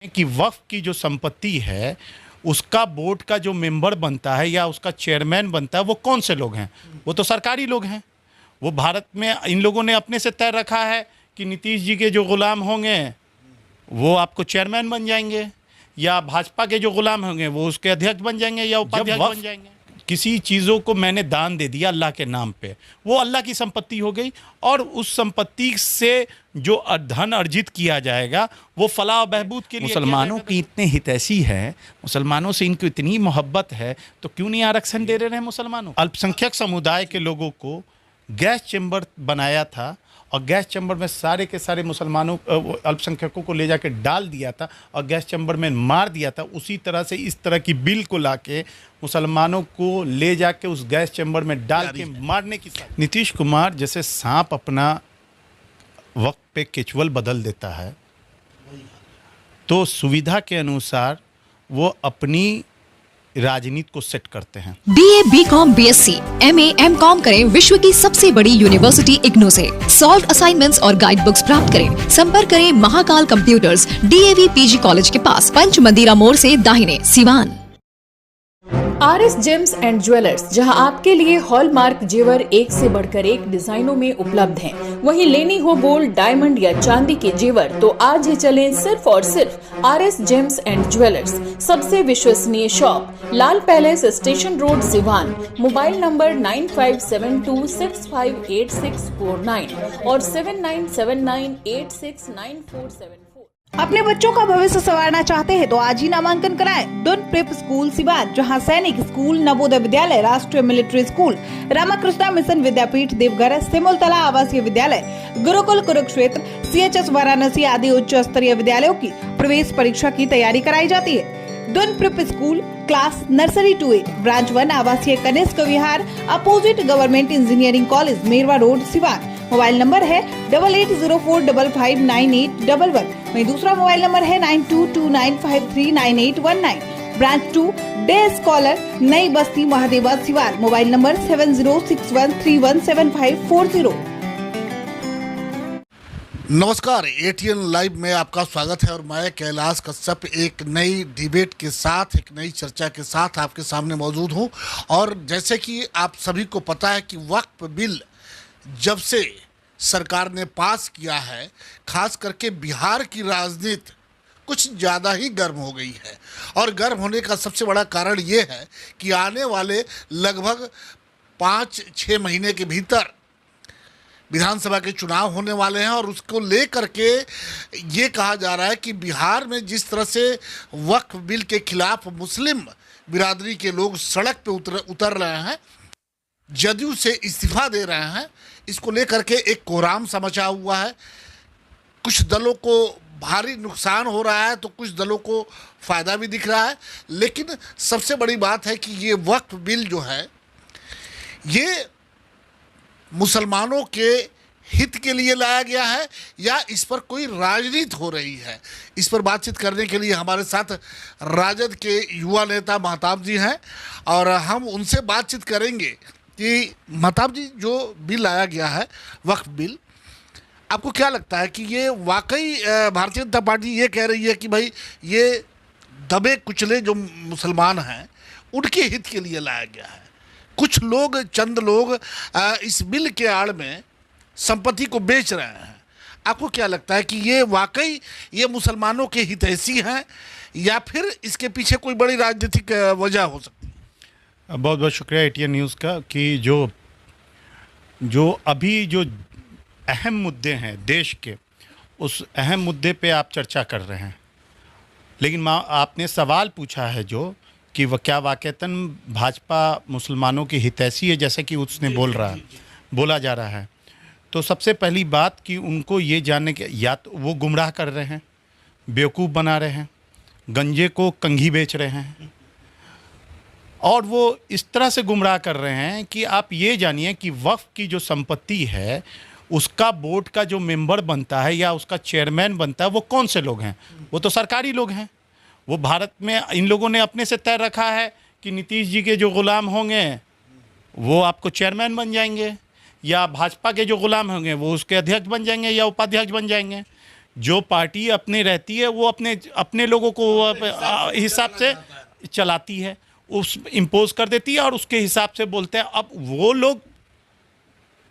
कि वक्फ की जो संपत्ति है उसका बोर्ड का जो मेंबर बनता है या उसका चेयरमैन बनता है वो कौन से लोग हैं? वो तो सरकारी लोग हैं। वो भारत में इन लोगों ने अपने से तय रखा है कि नीतीश जी के जो गुलाम होंगे वो आपको चेयरमैन बन जाएंगे, या भाजपा के जो गुलाम होंगे वो उसके अध्यक्ष बन जाएंगे या उपाध्यक्ष बन जाएंगे। किसी चीज़ों को मैंने दान दे दिया अल्लाह के नाम पे, वो अल्लाह की संपत्ति हो गई, और उस संपत्ति से जो धन अर्जित किया जाएगा वो फलाह बहबूद के लिए। मुसलमानों की इतने हितैषी है, मुसलमानों से इनको इतनी मोहब्बत है, तो क्यों नहीं आरक्षण दे रहे हैं मुसलमानों? अल्पसंख्यक समुदाय के लोगों को गैस चैम्बर बनाया था और गैस चैम्बर में सारे के सारे मुसलमानों अल्पसंख्यकों को ले जाके डाल दिया था और गैस चैम्बर में मार दिया था। उसी तरह से इस तरह की बिल को लाके मुसलमानों को ले जाके उस गैस चैम्बर में डाल के मारने की। नीतीश कुमार जैसे सांप अपना वक्त पे केचुअल बदल देता है, तो सुविधा के अनुसार वो अपनी राजनीति को सेट करते हैं। BA, BCom, BSc, MA, MCom करें विश्व की सबसे बड़ी यूनिवर्सिटी इग्नू से। सॉल्व असाइनमेंट्स और गाइड बुक्स प्राप्त करें। संपर्क करें Mahakal computers, DAV PG college के पास, पंच मंदिरा मोड़ से दाहिने, Siwan. RS James and jewellers, जहां आपके लिए हॉलमार्क जेवर एक से बढ़कर एक डिजाइनों में उपलब्ध हैं। वहीं लेनी हो गोल्ड, डायमंड या चांदी के जेवर तो आज ही चलें सिर्फ और सिर्फ RS जेम्स एंड ज्वेलर्स। सबसे विश्वसनीय shop, Lal palace, station road, Siwan. Mobile number 9572658649 और 7979869474। अपने बच्चों का भविष्य संवारना चाहते हैं तो आज ही नामांकन कराएं। दुन प्रेप स्कूल सिवान, जहां सैनिक स्कूल, नवोदय विद्यालय, राष्ट्रीय मिलिट्री स्कूल, रामाकृष्णा मिशन विद्यापीठ देवघर, सिमुलतला आवासीय विद्यालय, गुरुकुल कुरुक्षेत्र, CHS वाराणसी आदि उच्च स्तरीय विद्यालयों की प्रवेश परीक्षा की तैयारी कराई जाती है। Doon prep school class nursery to 8, branch 1, आवासीय Kanishk Vihar, opposite government engineering college, Merwa road, Siwan. Mobile number है 8804559811। वहीं दूसरा मोबाइल नंबर है 9229539819। ब्रांच 2, डे स्कॉलर, नई बस्ती, महादेवा, सिवान। Mobile number 7061317540। नमस्कार, ATN लाइव में आपका स्वागत है और मैं कैलाश कश्यप एक नई डिबेट के साथ, एक नई चर्चा के साथ आपके सामने मौजूद हूं। और जैसे कि आप सभी को पता है कि वक्फ बिल जब से सरकार ने पास किया है, खास करके बिहार की राजनीति कुछ ज़्यादा ही गर्म हो गई है। और गर्म होने का सबसे बड़ा कारण ये है कि आने वाले लगभग 5-6 महीने के भीतर विधानसभा के चुनाव होने वाले हैं और उसको लेकर के ये कहा जा रहा है कि बिहार में जिस तरह से वक्फ बिल के खिलाफ मुस्लिम बिरादरी के लोग सड़क पे उतर रहे हैं, जदयू से इस्तीफा दे रहे हैं, इसको लेकर के एक कोहराम सा मचा हुआ है। कुछ दलों को भारी नुकसान हो रहा है तो कुछ दलों को फ़ायदा भी दिख रहा है। लेकिन सबसे बड़ी बात है कि ये वक्फ बिल जो है ये मुसलमानों के हित के लिए लाया गया है या इस पर कोई राजनीति हो रही है। इस पर बातचीत करने के लिए हमारे साथ राजद के युवा नेता महताब जी हैं और हम उनसे बातचीत करेंगे कि महताब जी, जो बिल लाया गया है वक्फ बिल, आपको क्या लगता है कि ये वाकई भारतीय जनता पार्टी ये कह रही है कि भाई ये दबे कुचले जो मुसलमान हैं उनके हित के लिए लाया गया है? कुछ लोग, चंद लोग इस बिल के आड़ में संपत्ति को बेच रहे हैं। आपको क्या लगता है कि ये वाकई ये मुसलमानों के हितैषी हैं या फिर इसके पीछे कोई बड़ी राजनीतिक वजह हो सकती है? बहुत बहुत शुक्रिया ATN न्यूज़ का कि जो अभी जो अहम मुद्दे हैं देश के, उस अहम मुद्दे पे आप चर्चा कर रहे हैं। लेकिन आपने सवाल पूछा है जो कि वह क्या वाकईतन भाजपा मुसलमानों की हितैषी है, जैसे कि उसने बोला जा रहा है। तो सबसे पहली बात कि उनको ये जानने के, या तो वो गुमराह कर रहे हैं, बेवकूफ़ बना रहे हैं, गंजे को कंघी बेच रहे हैं, और वो इस तरह से गुमराह कर रहे हैं कि आप ये जानिए कि वक्फ की जो संपत्ति है उसका बोर्ड का जो मेंबर बनता है या उसका चेयरमैन बनता है वो कौन से लोग हैं? वो तो सरकारी लोग हैं। वो भारत में इन लोगों ने अपने से तय रखा है कि नीतीश जी के जो गुलाम होंगे वो आपको चेयरमैन बन जाएंगे, या भाजपा के जो गुलाम होंगे वो उसके अध्यक्ष बन जाएंगे या उपाध्यक्ष बन जाएंगे। जो पार्टी अपने रहती है वो अपने अपने लोगों को हिसाब से चलाती है, उस इम्पोज कर देती है और उसके हिसाब से बोलते हैं। अब वो लोग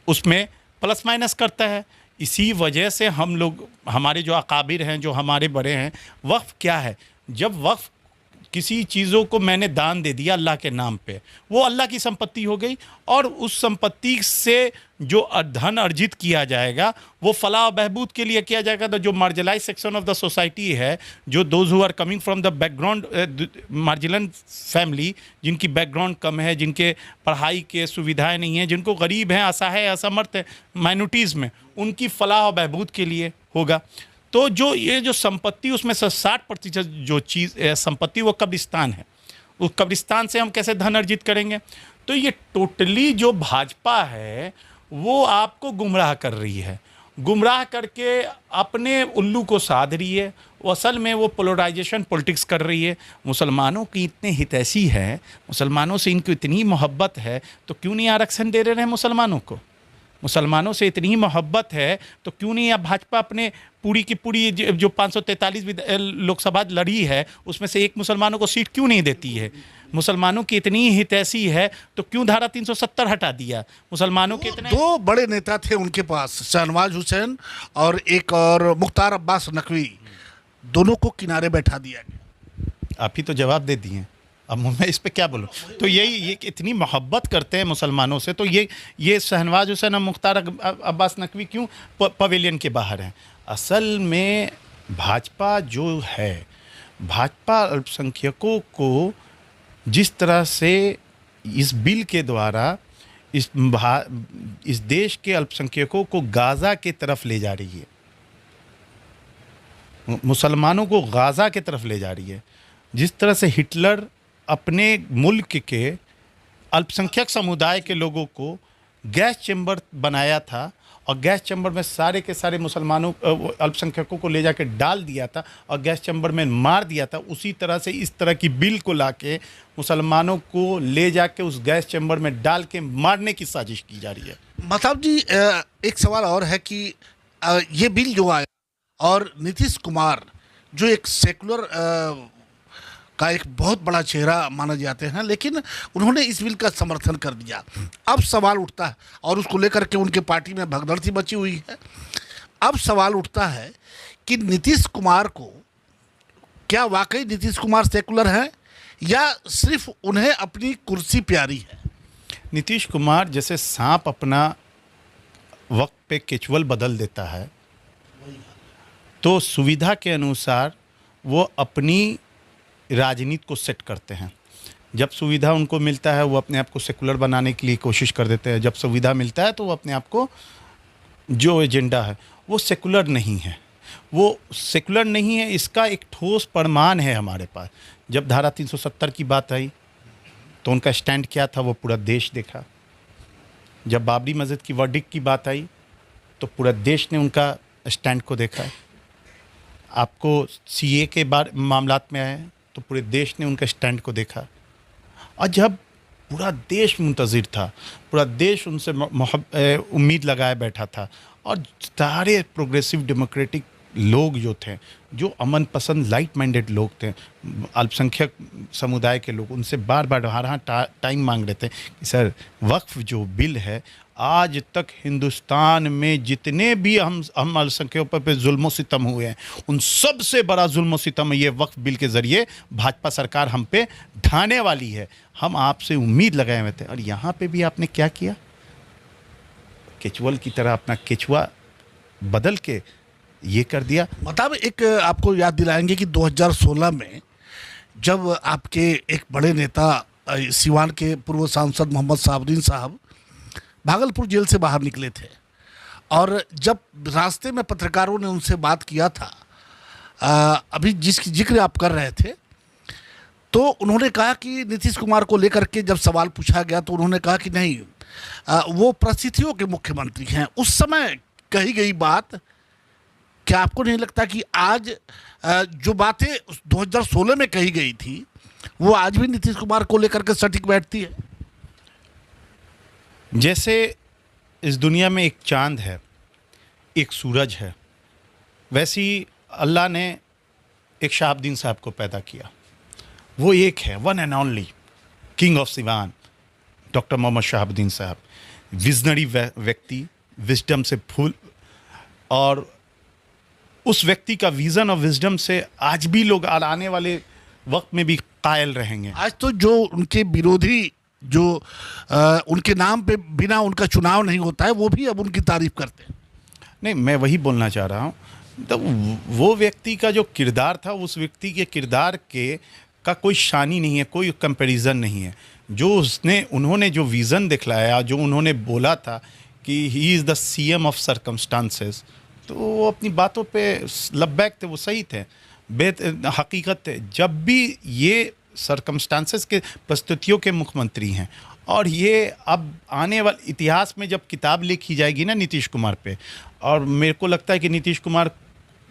उसमें प्लस माइनस करता है। इसी वजह से हम लोग, हमारे जो अकाबिर हैं, जो हमारे बड़े हैं, वक्फ क्या है? जब वक्फ किसी चीज़ों को मैंने दान दे दिया अल्लाह के नाम पे, वो अल्लाह की संपत्ति हो गई और उस संपत्ति से जो धन अर्जित किया जाएगा वो फलाह और बहबूद के लिए किया जाएगा। तो जो marginalise section of the society है, जो those who are coming from the background marginal family, जिनकी बैकग्राउंड कम है, जिनके पढ़ाई के सुविधाएं नहीं हैं, जिनको गरीब हैं, असहाय, असमर्थ हैं, माइनॉरिटीज़ में, उनकी फलाह और बहबूद के लिए होगा। तो जो ये जो संपत्ति, उसमें से 60% जो चीज़ संपत्ति वो कब्रिस्तान है। उस कब्रिस्तान से हम कैसे धन अर्जित करेंगे? तो ये टोटली जो भाजपा है वो आपको गुमराह कर रही है, गुमराह करके अपने उल्लू को साध रही है। वो असल में वो पोलराइजेशन पॉलिटिक्स कर रही है। मुसलमानों की इतने हितैषी है, मुसलमानों से इनको इतनी मोहब्बत है, तो क्यों नहीं आरक्षण दे रहे हैं मुसलमानों को? मुसलमानों से इतनी ही मोहब्बत है तो क्यों नहीं अब भाजपा अपने पूरी की पूरी जो 543 लोकसभा लड़ी है उसमें से एक मुसलमानों को सीट क्यों नहीं देती है? मुसलमानों की इतनी हितैषी है तो क्यों धारा 370 हटा दिया? मुसलमानों के इतने दो बड़े नेता थे उनके पास, शहनवाज हुसैन और एक और मुख्तार अब्बास नकवी, दोनों को किनारे बैठा दिया गया। आप ही तो जवाब दे दिए, अब मैं इस पे क्या बोलूं? तो यही ये इतनी मोहब्बत करते हैं मुसलमानों से, तो ये शहनवाज हुसैन और मुख्तार अब्बास नकवी क्यों पवेलियन के बाहर हैं? असल में भाजपा जो है, भाजपा अल्पसंख्यकों को जिस तरह से इस बिल के द्वारा इस देश के अल्पसंख्यकों को गाज़ा की तरफ ले जा रही है, मुसलमानों को गाज़ा की तरफ ले जा रही है। जिस तरह से हिटलर अपने मुल्क के अल्पसंख्यक समुदाय के लोगों को गैस चैम्बर बनाया था और गैस चैम्बर में सारे के सारे मुसलमानों अल्पसंख्यकों को ले जाके डाल दिया था और गैस चैम्बर में मार दिया था, उसी तरह से इस तरह की बिल को लाके मुसलमानों को ले जाके उस गैस चैम्बर में डाल के मारने की साजिश की जा रही है। मतलब जी एक सवाल और है कि ये बिल जो आया और नीतीश कुमार जो एक सेकुलर का एक बहुत बड़ा चेहरा माना जाते हैं, लेकिन उन्होंने इस बिल का समर्थन कर दिया। अब सवाल उठता है और उसको लेकर के उनके पार्टी में भगदड़ सी मची हुई है। अब सवाल उठता है कि नीतीश कुमार को, क्या वाकई नीतीश कुमार सेकुलर हैं या सिर्फ उन्हें अपनी कुर्सी प्यारी है? नीतीश कुमार जैसे सांप अपना वक्त पे केचुअल बदल देता है, तो सुविधा के अनुसार वो अपनी राजनीति को सेट करते हैं। जब सुविधा उनको मिलता है वो अपने आप को सेकुलर बनाने के लिए कोशिश कर देते हैं, जब सुविधा मिलता है तो वो अपने आप को, जो एजेंडा है वो सेकुलर नहीं है, वो सेकुलर नहीं है। इसका एक ठोस प्रमाण है हमारे पास। जब धारा 370 की बात आई तो उनका स्टैंड क्या था वो पूरा देश देखा। जब बाबरी मस्जिद की वर्डिक्ट की बात आई तो पूरा देश ने उनका स्टैंड को देखा। आपको सीए के मामलात में आए तो पूरे देश ने उनका स्टैंड को देखा। और जब पूरा देश मुंतज़िर था, पूरा देश उनसे उम्मीद लगाए बैठा था, और सारे प्रोग्रेसिव डेमोक्रेटिक लोग जो थे, जो अमन पसंद लाइट माइंडेड लोग थे, अल्पसंख्यक समुदाय के लोग, उनसे बार बार हर टाइम मांग रहे थे कि सर वक्फ जो बिल है, आज तक हिंदुस्तान में जितने भी हम अल्पसंख्यकों पर जुल्म सितम हुए हैं, उन सब से बड़ा जुल्म सितम ये वक्फ बिल के ज़रिए भाजपा सरकार हम पे ढाने वाली है। हम आपसे उम्मीद लगाए हुए थे, और यहाँ पे भी आपने क्या किया? केचुअल की तरह अपना केचुआ बदल के ये कर दिया। मतलब एक आपको याद दिलाएंगे कि 2016 में जब आपके एक बड़े नेता सिवान के पूर्व सांसद मोहम्मद साबरीन साहब भागलपुर जेल से बाहर निकले थे, और जब रास्ते में पत्रकारों ने उनसे बात किया था, अभी जिसकी जिक्र आप कर रहे थे, तो उन्होंने कहा कि नीतीश कुमार को लेकर के जब सवाल पूछा गया तो उन्होंने कहा कि नहीं, वो परिस्थितियों के मुख्यमंत्री हैं। उस समय कही गई बात, क्या आपको नहीं लगता कि आज जो बातें 2016 में कही गई थी वो आज भी नीतीश कुमार को लेकर के सटीक बैठती है? जैसे इस दुनिया में एक चांद है, एक सूरज है, वैसी अल्लाह ने एक शहाबुद्दीन साहब को पैदा किया। वो एक है, one and only king of Siwan, doctor Mohammad Shahabuddin sahab. Visionary व्यक्ति, विजडम से फुल, और उस व्यक्ति का विजन और विजडम से आज भी लोग आने वाले वक्त में भी कायल रहेंगे। आज तो जो उनके विरोधी जो उनके नाम पे बिना उनका चुनाव नहीं होता है, वो भी अब उनकी तारीफ करते हैं। नहीं, मैं वही बोलना चाह रहा हूँ, तो वो व्यक्ति का जो किरदार था, उस व्यक्ति के किरदार का कोई शानी नहीं है, कोई कंपैरिजन नहीं है। जो उन्होंने जो विज़न दिखलाया, जो उन्होंने बोला था कि he is the CM of circumstances, तो वो अपनी बातों पे लब्बैक थे, वो सही थे, हकीकत थे। जब भी ये सर्कमस्टांसेस के परिस्थितियों के मुख्यमंत्री हैं, और ये अब आने वाले इतिहास में जब किताब लिखी जाएगी ना नीतीश कुमार पे, और मेरे को लगता है कि Nitish Kumar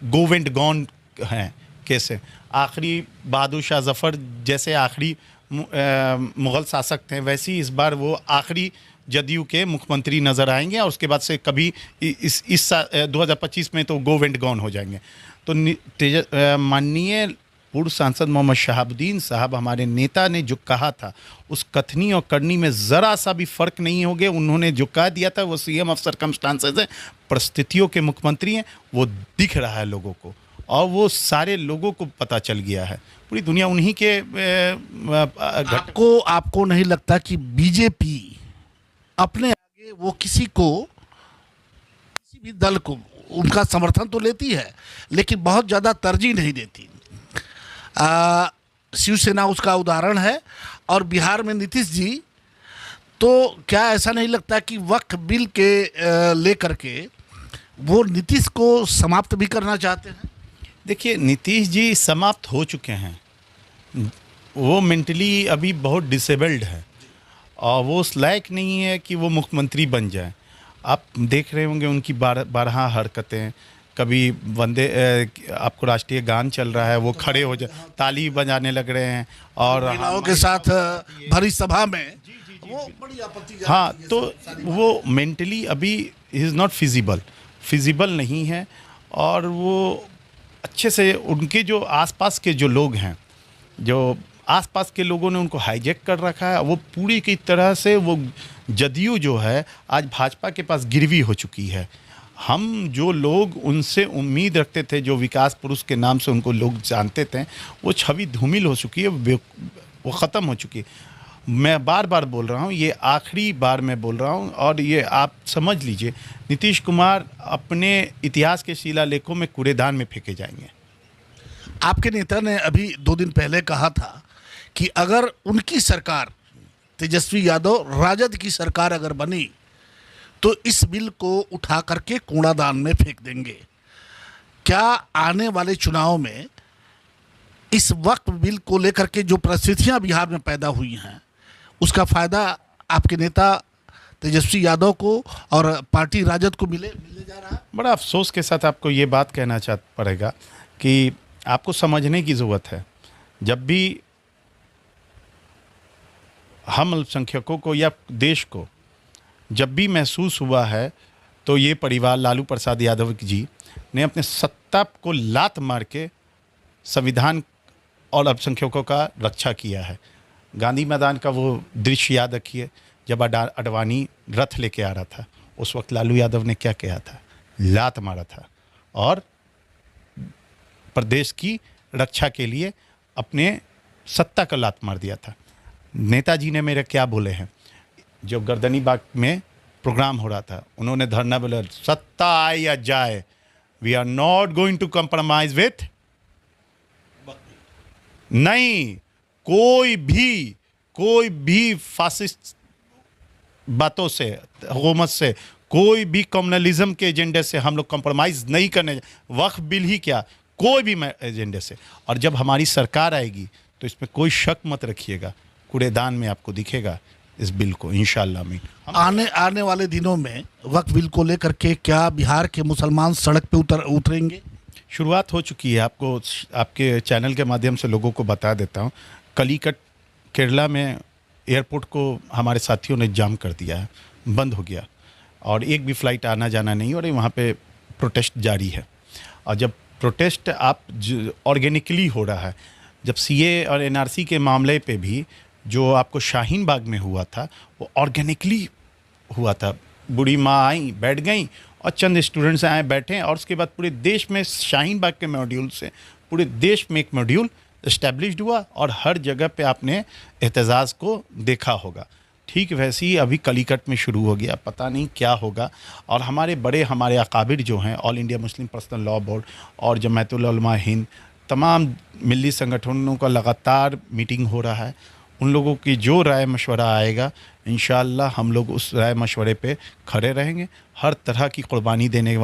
go went gone हैं। कैसे आखिरी बहादुर शाह जफ़र जैसे आखिरी मुग़ल शासक थे, वैसे ही इस बार वो आखिरी जदयू के मुख्यमंत्री नज़र आएंगे, और उसके बाद से कभी इस 2025 में तो गो वेंट गॉन हो जाएंगे। तो माननीय पूर्व सांसद मोहम्मद शहाबुद्दीन साहब, हमारे नेता ने जो कहा था, उस कथनी और करनी में ज़रा सा भी फ़र्क नहीं हो गया। उन्होंने जो कह दिया था, वो सीएम ऑफ सर्कमस्टांसेस है, परिस्थितियों के मुख्यमंत्री हैं, वो दिख रहा है लोगों को, और वो सारे लोगों को पता चल गया है। पूरी दुनिया उन्हीं के आपको नहीं लगता कि बीजेपी अपने आगे वो किसी भी दल को उनका समर्थन तो लेती है, लेकिन बहुत ज़्यादा तरजीह नहीं देती? शिवसेना उसका उदाहरण है, और बिहार में नीतीश जी, तो क्या ऐसा नहीं लगता कि वक्फ बिल के लेकर के वो नीतीश को समाप्त भी करना चाहते हैं? देखिए, नीतीश जी समाप्त हो चुके हैं, वो मेंटली अभी बहुत डिसेबल्ड है, और वो उस लायक नहीं है कि वो मुख्यमंत्री बन जाए। आप देख रहे होंगे उनकी बारह हरकतें, कभी आपको राष्ट्रीय गान चल रहा है, वो खड़े हो जाए, ताली बजाने लग रहे हैं, और महिलाओं के साथ भरी सभा में वो बड़ी आपत्ति। हाँ, तो वो मेंटली अभी इज़ नॉट फिजिबल नहीं है, और वो अच्छे से उनके जो आसपास के जो लोग हैं, जो आसपास के लोगों ने उनको हाईजैक कर रखा है। वो पूरी की तरह से वो जदयू जो है आज भाजपा के पास गिरवी हो चुकी है। हम जो लोग उनसे उम्मीद रखते थे, जो विकास पुरुष के नाम से उनको लोग जानते थे, वो छवि धूमिल हो चुकी है, वो ख़त्म हो चुकी है। मैं बार बार बोल रहा हूँ, ये आखिरी बार मैं बोल रहा हूँ, और ये आप समझ लीजिए, नीतीश कुमार अपने इतिहास के शिलालेखों में कूड़ेदान में फेंके जाएंगे। आपके नेता ने अभी 2 दिन पहले कहा था कि अगर उनकी सरकार, तेजस्वी यादव राजद की सरकार अगर बनी, तो इस बिल को उठा करके कूड़ादान में फेंक देंगे। क्या आने वाले चुनाव में इस वक्फ बिल को लेकर के जो परिस्थितियां बिहार में पैदा हुई हैं, उसका फ़ायदा आपके नेता तेजस्वी यादव को और पार्टी राजद को मिलने जा रहा है? बड़ा अफसोस के साथ आपको ये बात कहना पड़ेगा कि आपको समझने की ज़रूरत है। जब भी हम अल्पसंख्यकों को या देश को जब भी महसूस हुआ है, तो ये परिवार लालू प्रसाद यादव जी ने अपने सत्ता को लात मार के संविधान और अल्पसंख्यकों का रक्षा किया है। गांधी मैदान का वो दृश्य याद रखिए, जब अडवाणी रथ लेके आ रहा था, उस वक्त लालू यादव ने क्या किया था? लात मारा था, और प्रदेश की रक्षा के लिए अपने सत्ता का लात मार दिया था। नेताजी ने मेरे क्या बोले हैं, जब गर्दनी बाग में प्रोग्राम हो रहा था, उन्होंने धरना बोला, सत्ता आए या जाए, we are not going to compromise with, नहीं, कोई भी फासिस्ट बातों से, हुकूमत से, कोई भी कम्युनलिज्म के एजेंडे से हम लोग कंप्रोमाइज नहीं करने, वक्फ बिल ही क्या, कोई भी एजेंडे से। और जब हमारी सरकार आएगी, तो इसमें कोई शक मत रखिएगा, कूड़ेदान में आपको दिखेगा इस बिल को, इंशाल्लाह। में आने वाले दिनों में वक्फ बिल को लेकर के क्या बिहार के मुसलमान सड़क पे उतरेंगे? शुरुआत हो चुकी है। आपको आपके चैनल के माध्यम से लोगों को बता देता हूँ, कलीकट केरला में एयरपोर्ट को हमारे साथियों ने जाम कर दिया है, बंद हो गया, और एक भी फ़्लाइट आना जाना नहीं, और वहाँ पे प्रोटेस्ट जारी है। और जब प्रोटेस्ट आप ऑर्गेनिकली हो रहा है, जब सीए और एनआरसी के मामले पे भी जो आपको शाहीन बाग में हुआ था वो ऑर्गेनिकली हुआ था। बूढ़ी माँ आई, बैठ गई और चंद स्टूडेंट्स आए, बैठे, और उसके बाद पूरे देश में शाहीन बाग के मॉड्यूल से पूरे देश में एक मॉड्यूल इस्टेब्लिश्ड हुआ और हर जगह पे आपने एहतजाज को देखा होगा। ठीक वैसे ही अभी कलीकट में शुरू हो गया, पता नहीं क्या होगा। और हमारे अकाबिर जो हैं, all India Muslim personal law board और जमायतुल उलमा हिंद, तमाम मिली संगठनों का लगातार मीटिंग हो रहा है। उन लोगों की जो राय मशवरा आएगा इंशाअल्लाह हम लोग उस राय मशवरे पे खड़े रहेंगे। हर तरह की कुर्बानी देने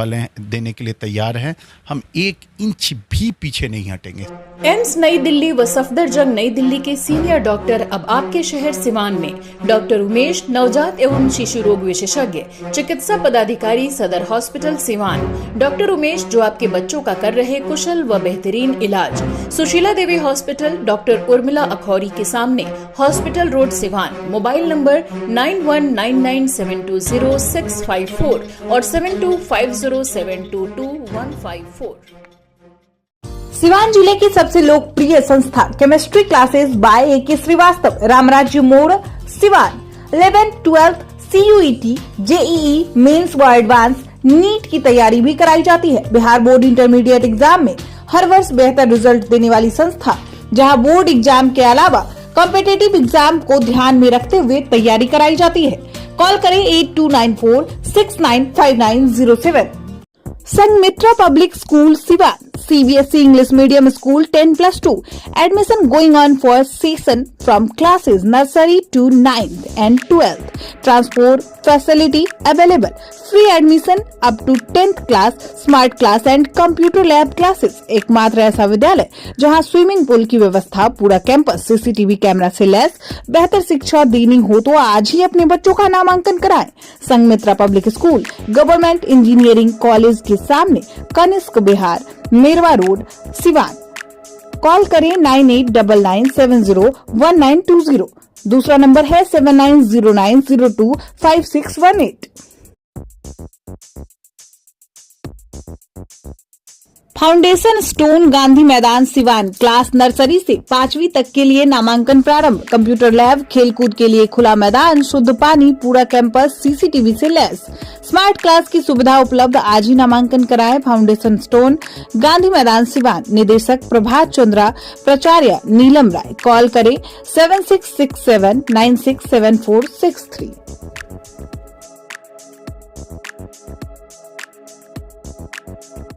के लिए तैयार हैं। हम 1 इंच भी पीछे नहीं हटेंगे। एम्स नई दिल्ली व सफदरजंग नई दिल्ली के सीनियर डॉक्टर अब आपके शहर सिवान में। डॉक्टर उमेश, नवजात एवं शिशु रोग विशेषज्ञ, चिकित्सा पदाधिकारी, सदर हॉस्पिटल सिवान। डॉक्टर उमेश जो आपके बच्चों का कर रहे कुशल व बेहतरीन इलाज। सुशीला देवी हॉस्पिटल, डॉक्टर उर्मिला अखौरी के सामने, hospital road Siwan. Mobile number 9199720654 और 7250722154। सिवान जिले की सबसे लोकप्रिय संस्था chemistry classes by A K. Srivastava, Ramrajya मोड़, Siwan. 11th, 12th, CUET, JEE, mains व एडवांस, नीट की तैयारी भी कराई जाती है। बिहार बोर्ड इंटरमीडिएट एग्जाम में हर वर्ष बेहतर रिजल्ट देने वाली संस्था, जहां बोर्ड एग्जाम के अलावा कॉम्पिटिटिव एग्जाम को ध्यान में रखते हुए तैयारी कराई जाती है। कॉल करें 8294695907। Sanghamitra public school Siwan, CBSE English Medium School 10+2. Admission going on for session from classes nursery to 9th and 12th. Transport facility available. Free admission up to 10th class, smart class and computer lab classes. एकमात्र ऐसा विद्यालय जहां swimming pool की व्यवस्था, पूरा campus CCTV camera से lace. बेहतर शिक्षा देनी हो तो आज ही अपने बच्चों का नामांकन कराएं। Sanghamitra public school, government engineering college के सामने, कनिष्क बिहार, मेरवा रोड, सिवान। कॉल करें 9899701920। दूसरा नंबर है 7909025618। फाउंडेशन स्टोन, गांधी मैदान, सिवान। क्लास नर्सरी से 5वीं तक के लिए नामांकन प्रारंभ। कंप्यूटर लैब, खेलकूद के लिए खुला मैदान, शुद्ध पानी, पूरा कैंपस CCTV से लैस। स्मार्ट क्लास की सुविधा उपलब्ध। आज ही नामांकन कराएं। फाउंडेशन स्टोन, गांधी मैदान, सिवान। निदेशक प्रभात चंद्रा, प्राचार्य नीलम राय। कॉल करें 7667967463।